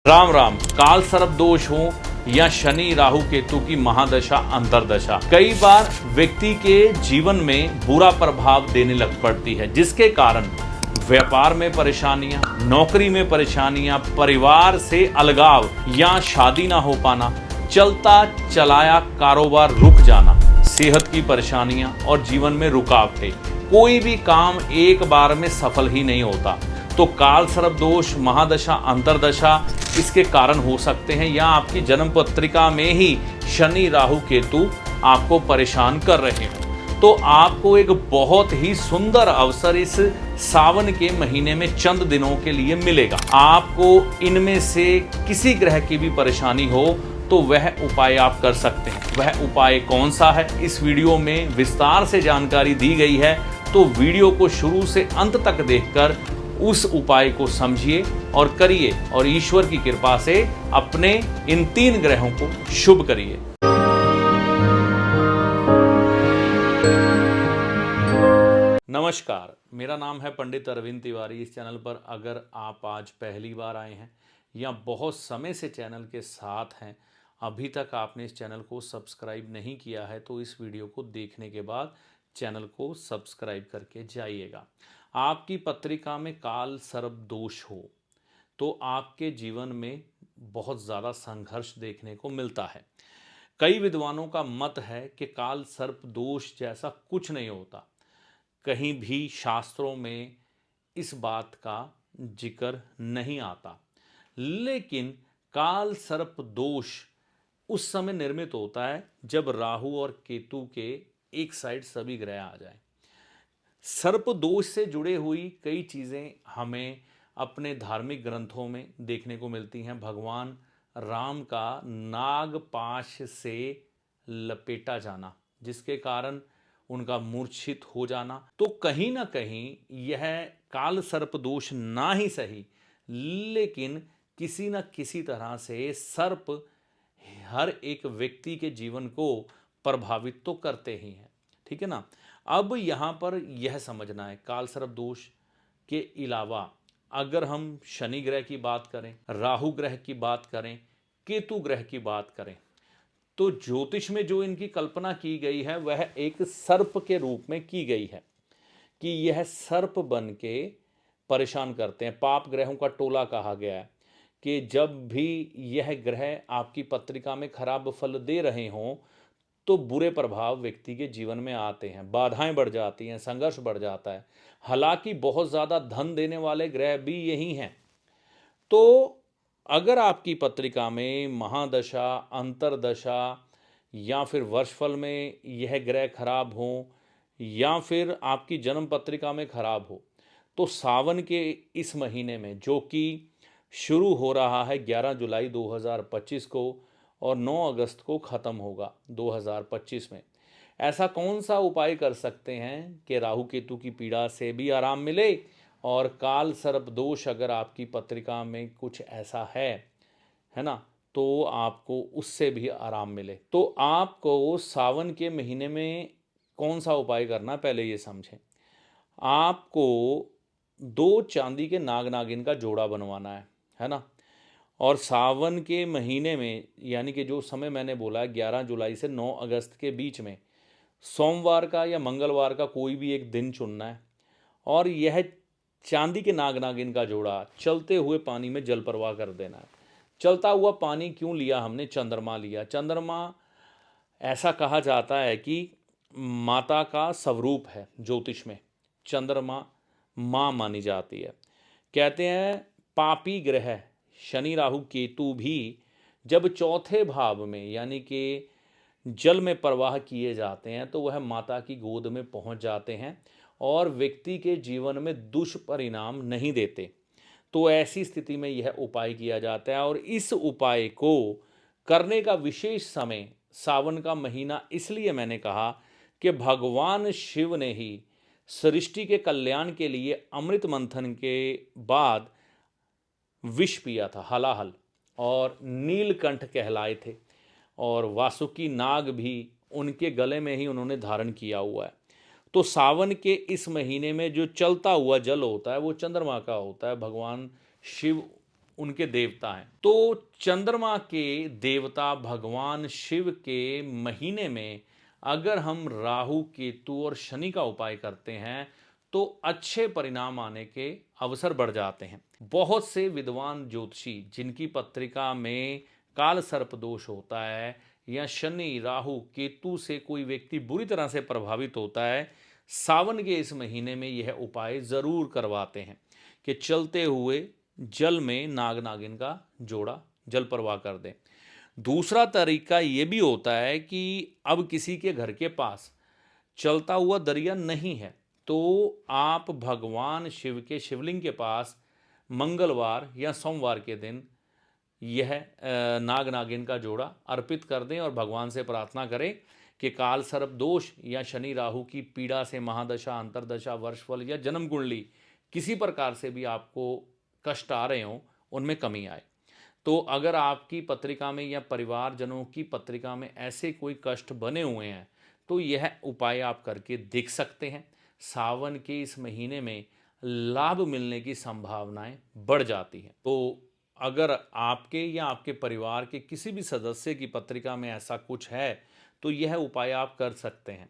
राम राम। काल सर्प दोष हो या शनि राहु केतु की महादशा अंतरदशा कई बार व्यक्ति के जीवन में बुरा प्रभाव देने लग पड़ती है, जिसके कारण व्यापार में परेशानियां, नौकरी में परेशानियां, परिवार से अलगाव या शादी ना हो पाना, चलता चलाया कारोबार रुक जाना, सेहत की परेशानियां और जीवन में रुकावटें। कोई भी काम एक बार में सफल ही नहीं होता। तो काल सर्प दोष, महादशा, अंतरदशा इसके कारण हो सकते हैं, या आपकी जन्म पत्रिका में ही शनि राहु केतु आपको परेशान कर रहे हो। तो आपको एक बहुत ही सुंदर अवसर इस सावन के महीने में चंद दिनों के लिए मिलेगा। आपको इनमें से किसी ग्रह की भी परेशानी हो तो वह उपाय आप कर सकते हैं। वह उपाय कौन सा है, इस वीडियो में विस्तार से जानकारी दी गई है। तो वीडियो को शुरू से अंत तक देखकर उस उपाय को समझिए और करिए, और ईश्वर की कृपा से अपने इन 3 ग्रहों को शुभ करिए। नमस्कार, मेरा नाम है पंडित अरविंद तिवारी। इस चैनल पर अगर आप आज पहली बार आए हैं या बहुत समय से चैनल के साथ हैं, अभी तक आपने इस चैनल को सब्सक्राइब नहीं किया है, तो इस वीडियो को देखने के बाद चैनल को सब्सक्राइब करके जाइएगा। आपकी पत्रिका में काल सर्प दोष हो तो आपके जीवन में बहुत ज़्यादा संघर्ष देखने को मिलता है। कई विद्वानों का मत है कि काल सर्प दोष जैसा कुछ नहीं होता। कहीं भी शास्त्रों में इस बात का जिक्र नहीं आता। लेकिन काल सर्प दोष उस समय निर्मित होता है जब राहु और केतु के एक साइड सभी ग्रह आ जाएं। सर्प दोष से जुड़े हुई कई चीज़ें हमें अपने धार्मिक ग्रंथों में देखने को मिलती हैं। भगवान राम का नागपाश से लपेटा जाना, जिसके कारण उनका मूर्छित हो जाना, तो कहीं ना कहीं यह काल सर्प दोष ना ही सही, लेकिन किसी न किसी तरह से सर्प हर एक व्यक्ति के जीवन को प्रभावित तो करते ही हैं। ठीक है ना। अब यहाँ पर यह समझना है, काल सर्प दोष के अलावा अगर हम शनि ग्रह की बात करें, राहु ग्रह की बात करें, केतु ग्रह की बात करें, तो ज्योतिष में जो इनकी कल्पना की गई है वह एक सर्प के रूप में की गई है कि यह सर्प बन के परेशान करते हैं। पाप ग्रहों का टोला कहा गया है कि जब भी यह ग्रह आपकी पत्रिका में खराब फल दे रहे हों तो बुरे प्रभाव व्यक्ति के जीवन में आते हैं, बाधाएं बढ़ जाती हैं, संघर्ष बढ़ जाता है। हालांकि बहुत ज़्यादा धन देने वाले ग्रह भी यही हैं। तो अगर आपकी पत्रिका में महादशा, अंतरदशा या फिर वर्षफल में यह ग्रह खराब हो या फिर आपकी जन्म पत्रिका में खराब हो, तो सावन के इस महीने में, जो कि शुरू हो रहा है 11 जुलाई 2025 को और 9 अगस्त को ख़त्म होगा 2025 में, ऐसा कौन सा उपाय कर सकते हैं कि राहु केतु की पीड़ा से भी आराम मिले और काल सर्प दोष अगर आपकी पत्रिका में कुछ ऐसा है ना, तो आपको उससे भी आराम मिले। तो आपको सावन के महीने में कौन सा उपाय करना, पहले ये समझें। आपको 2 चांदी के नाग नागिन का जोड़ा बनवाना है ना। और सावन के महीने में, यानी कि जो समय मैंने बोला 11 जुलाई से 9 अगस्त के बीच में, सोमवार का या मंगलवार का कोई भी एक दिन चुनना है और यह चांदी के नाग नागिन का जोड़ा चलते हुए पानी में जल प्रवाह कर देना है। चलता हुआ पानी क्यों लिया हमने? चंद्रमा लिया। चंद्रमा ऐसा कहा जाता है कि माता का स्वरूप है। ज्योतिष में चंद्रमा माँ मानी जाती है। कहते हैं पापी ग्रह शनि राहु केतु भी जब चौथे भाव में, यानी कि जल में प्रवाह किए जाते हैं, तो वह माता की गोद में पहुंच जाते हैं और व्यक्ति के जीवन में दुष्परिणाम नहीं देते। तो ऐसी स्थिति में यह उपाय किया जाता है। और इस उपाय को करने का विशेष समय सावन का महीना इसलिए मैंने कहा कि भगवान शिव ने ही सृष्टि के कल्याण के लिए अमृत मंथन के बाद विष पिया था, हलाहल, और नीलकंठ कहलाए थे, और वासुकी नाग भी उनके गले में ही उन्होंने धारण किया हुआ है। तो सावन के इस महीने में जो चलता हुआ जल होता है वो चंद्रमा का होता है। भगवान शिव उनके देवता हैं। तो चंद्रमा के देवता भगवान शिव के महीने में अगर हम राहु, केतु और शनि का उपाय करते हैं तो अच्छे परिणाम आने के अवसर बढ़ जाते हैं। बहुत से विद्वान ज्योतिषी जिनकी पत्रिका में काल सर्प दोष होता है या शनि, राहु, केतु से कोई व्यक्ति बुरी तरह से प्रभावित होता है, सावन के इस महीने में यह उपाय जरूर करवाते हैं कि चलते हुए जल में नाग नागिन का जोड़ा जल प्रवाह कर दें। दूसरा तरीका ये भी होता है कि अब किसी के घर के पास चलता हुआ दरिया नहीं है तो आप भगवान शिव के शिवलिंग के पास मंगलवार या सोमवार के दिन यह नाग नागिन का जोड़ा अर्पित कर दें और भगवान से प्रार्थना करें कि काल सर्प दोष या शनि राहु की पीड़ा से महादशा, अंतरदशा, वर्षफल या जन्म कुंडली किसी प्रकार से भी आपको कष्ट आ रहे हों, उनमें कमी आए। तो अगर आपकी पत्रिका में या परिवारजनों की पत्रिका में ऐसे कोई कष्ट बने हुए हैं तो यह उपाय आप करके देख सकते हैं। सावन के इस महीने में लाभ मिलने की संभावनाएं बढ़ जाती हैं। तो अगर आपके या आपके परिवार के किसी भी सदस्य की पत्रिका में ऐसा कुछ है तो यह उपाय आप कर सकते हैं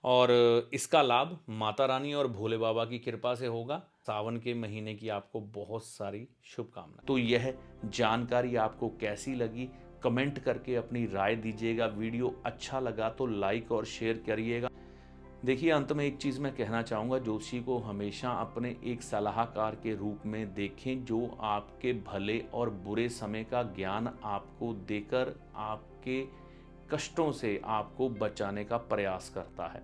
और इसका लाभ माता रानी और भोले बाबा की कृपा से होगा। सावन के महीने की आपको बहुत सारी शुभकामनाएं। तो यह जानकारी आपको कैसी लगी कमेंट करके अपनी राय दीजिएगा। वीडियो अच्छा लगा तो लाइक और शेयर करिएगा। देखिए, अंत में एक चीज़ मैं कहना चाहूँगा, ज्योतिषी को हमेशा अपने एक सलाहकार के रूप में देखें जो आपके भले और बुरे समय का ज्ञान आपको देकर आपके कष्टों से आपको बचाने का प्रयास करता है।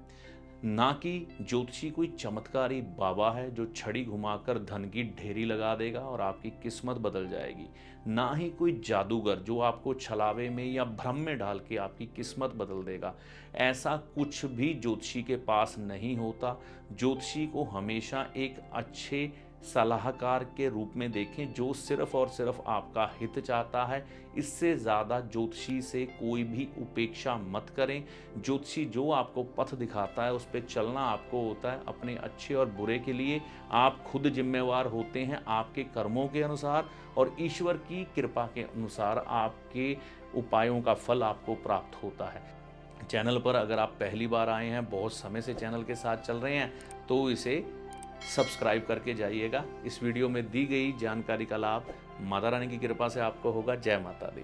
ना कि ज्योतिषी कोई चमत्कारी बाबा है जो छड़ी घुमाकर धन की ढेरी लगा देगा और आपकी किस्मत बदल जाएगी। ना ही कोई जादूगर जो आपको छलावे में या भ्रम में डाल के आपकी किस्मत बदल देगा। ऐसा कुछ भी ज्योतिषी के पास नहीं होता। ज्योतिषी को हमेशा एक अच्छे सलाहकार के रूप में देखें जो सिर्फ और सिर्फ आपका हित चाहता है। इससे ज़्यादा ज्योतिषी से कोई भी उपेक्षा मत करें। ज्योतिषी जो आपको पथ दिखाता है उस पर चलना आपको होता है अपने अच्छे और बुरे के लिए। आप खुद जिम्मेवार होते हैं आपके कर्मों के अनुसार और ईश्वर की कृपा के अनुसार आपके उपायों का फल आपको प्राप्त होता है। चैनल पर अगर आप पहली बार आए हैं, बहुत समय से चैनल के साथ चल रहे हैं, तो इसे सब्सक्राइब करके जाइएगा। इस वीडियो में दी गई जानकारी का लाभ माता रानी की कृपा से आपको होगा। जय माता दी।